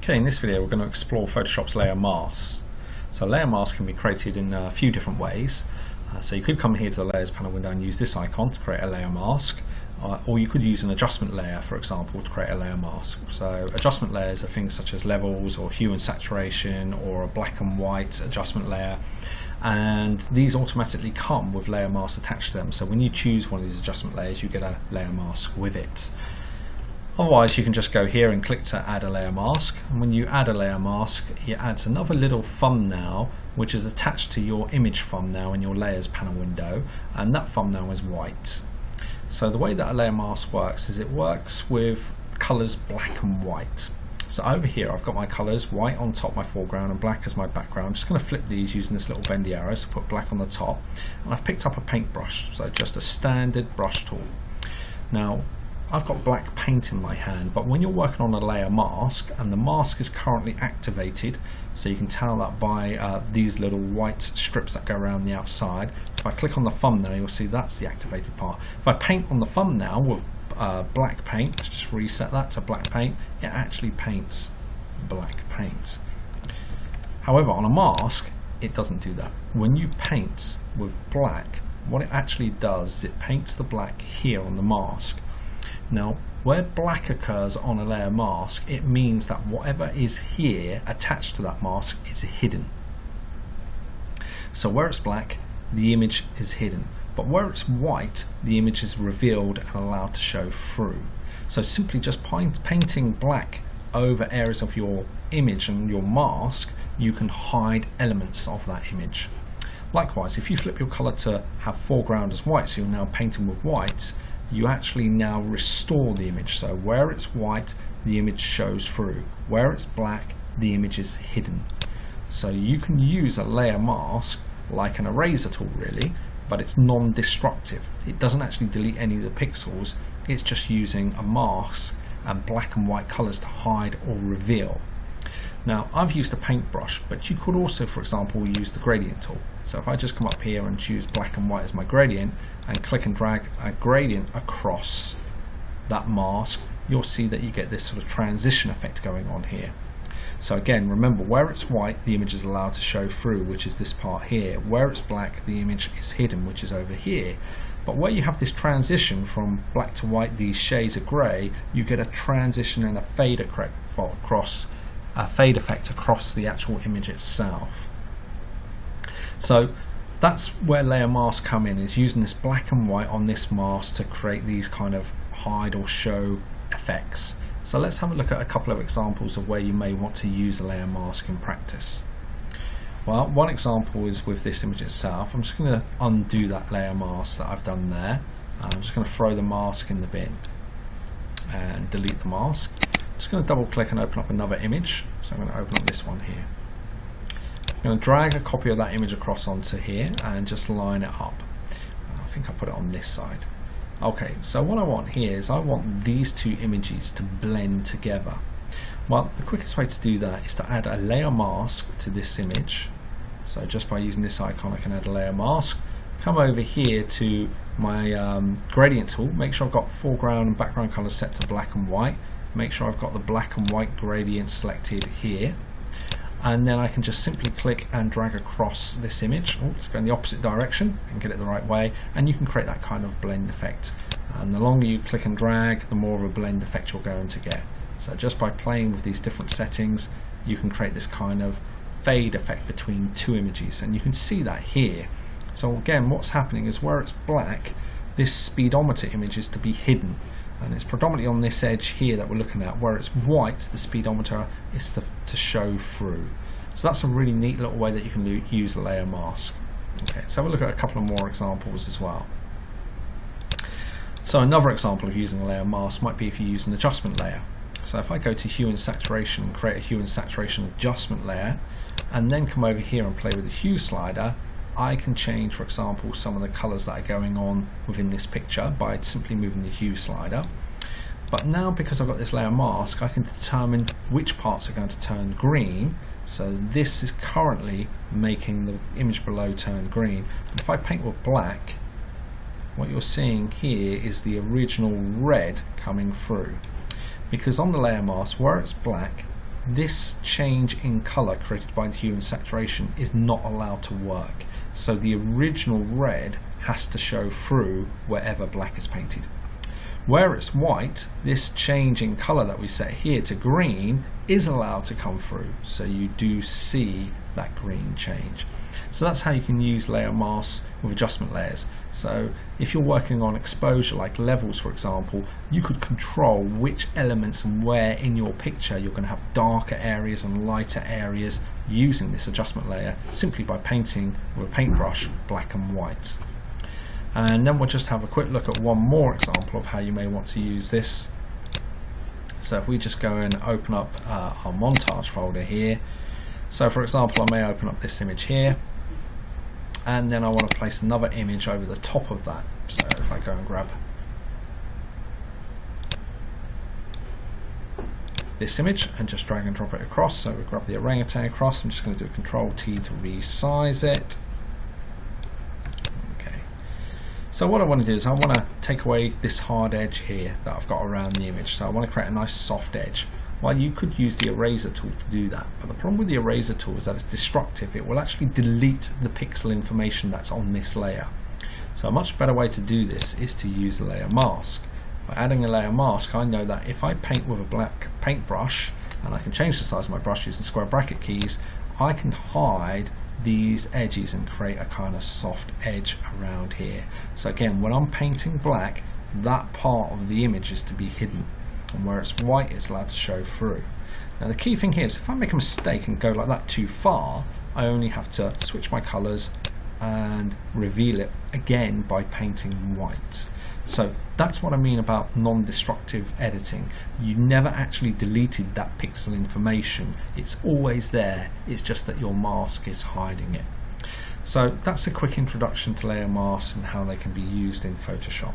Okay, in this video we're going to explore Photoshop's layer masks. So layer masks can be created in a few different ways. So you could come here to the layers panel window and use this icon to create a layer mask, or you could use an adjustment layer, for example, to create a layer mask. So adjustment layers are things such as levels or hue and saturation or a black and white adjustment layer, and these automatically come with layer masks attached to them. So when you choose one of these adjustment layers, you get a layer mask with it. Otherwise, you can just go here and click to add a layer mask, and when you add a layer mask, it adds another little thumbnail which is attached to your image thumbnail in your layers panel window, and that thumbnail is white. So the way that a layer mask works is it works with colours black and white. So over here I've got my colours, white on top, my foreground, and black as my background. I'm just going to flip these using this little bendy arrow to put black on the top, and I've picked up a paintbrush, so just a standard brush tool. Now I've got black paint in my hand, but when you're working on a layer mask and the mask is currently activated, so you can tell that by these little white strips that go around the outside. If I click on the thumbnail, you'll see that's the activated part. If I paint on the thumbnail with black paint, let's just reset that to black paint, it actually paints black paint. However, on a mask it doesn't do that. When you paint with black, what it actually does is it paints the black here on the mask. Now, where black occurs on a layer mask, it means that whatever is here attached to that mask is hidden. So where it's black, the image is hidden, but where it's white, the image is revealed and allowed to show through. So simply just painting black over areas of your image and your mask, you can hide elements of that image. Likewise, if you flip your color to have foreground as white, so you're now painting with white, you actually now restore the image. So where it's white, the image shows through. Where it's black, the image is hidden. So you can use a layer mask like an eraser tool really, but it's non-destructive. It doesn't actually delete any of the pixels, it's just using a mask and black and white colors to hide or reveal. Now I've used a paintbrush, but you could also, for example, use the gradient tool. So if I just come up here and choose black and white as my gradient and click and drag a gradient across that mask, you'll see that you get this sort of transition effect going on here. So again, remember, where it's white, the image is allowed to show through, which is this part here. Where it's black, the image is hidden, which is over here. But where you have this transition from black to white, these shades of grey, you get a transition and a fade effect across the actual image itself. So that's where layer masks come in, is using this black and white on this mask to create these kind of hide or show effects. So let's have a look at a couple of examples of where you may want to use a layer mask in practice. Well, one example is with this image itself. I'm just going to undo that layer mask that I've done there. I'm just going to throw the mask in the bin and delete the mask. I'm just going to double click and open up another image. So I'm going to open up this one here. I'm going to drag a copy of that image across onto here and just line it up. I think I'll put it on this side. Okay, so what I want here is I want these two images to blend together. Well, the quickest way to do that is to add a layer mask to this image. So just by using this icon I can add a layer mask. Come over here to my gradient tool, make sure I've got foreground and background colors set to black and white. Make sure I've got the black and white gradient selected here. And then I can just simply click and drag across this image. Oh, let's go in the opposite direction and get it the right way, and you can create that kind of blend effect. And the longer you click and drag, the more of a blend effect you're going to get. So just by playing with these different settings, you can create this kind of fade effect between two images, and you can see that here. So again, what's happening is where it's black, this speedometer image is to be hidden, and it's predominantly on this edge here that we're looking at. Where it's white, the speedometer is to show through. So that's a really neat little way that you can use a layer mask. Okay, let's have a look at a couple of more examples as well. So another example of using a layer mask might be if you use an adjustment layer. So if I go to hue and saturation and create a hue and saturation adjustment layer, and then come over here and play with the hue slider, I can change, for example, some of the colors that are going on within this picture by simply moving the hue slider. But now, because I've got this layer mask, I can determine which parts are going to turn green. So this is currently making the image below turn green. And if I paint with black, what you're seeing here is the original red coming through. Because on the layer mask, where it's black, this change in colour created by the hue and saturation is not allowed to work. So the original red has to show through wherever black is painted. Where it's white, this change in colour that we set here to green is allowed to come through, so you do see that green change. So that's how you can use layer masks with adjustment layers. So if you're working on exposure like levels, for example, you could control which elements and where in your picture you're going to have darker areas and lighter areas using this adjustment layer simply by painting with a paintbrush black and white. And then we'll just have a quick look at one more example of how you may want to use this. So if we just go and open up our montage folder here. So for example, I may open up this image here, and then I want to place another image over the top of that. So if I go and grab this image and just drag and drop it across, so we grab the orangutan across, I'm just going to do a Control T to resize it. Okay. So what I want to do is I want to take away this hard edge here that I've got around the image. So I want to create a nice soft edge. Well, you could use the eraser tool to do that, but the problem with the eraser tool is that it's destructive. It will actually delete the pixel information that's on this layer. So a much better way to do this is to use a layer mask. By adding a layer mask, I know that if I paint with a black paintbrush, and I can change the size of my brush using square bracket keys, I can hide these edges and create a kind of soft edge around here. So again, when I'm painting black, that part of the image is to be hidden, and where it's white it's allowed to show through. Now the key thing here is if I make a mistake and go like that too far, I only have to switch my colours and reveal it again by painting white. So that's what I mean about non-destructive editing. You never actually deleted that pixel information. It's always there, it's just that your mask is hiding it. So that's a quick introduction to layer masks and how they can be used in Photoshop.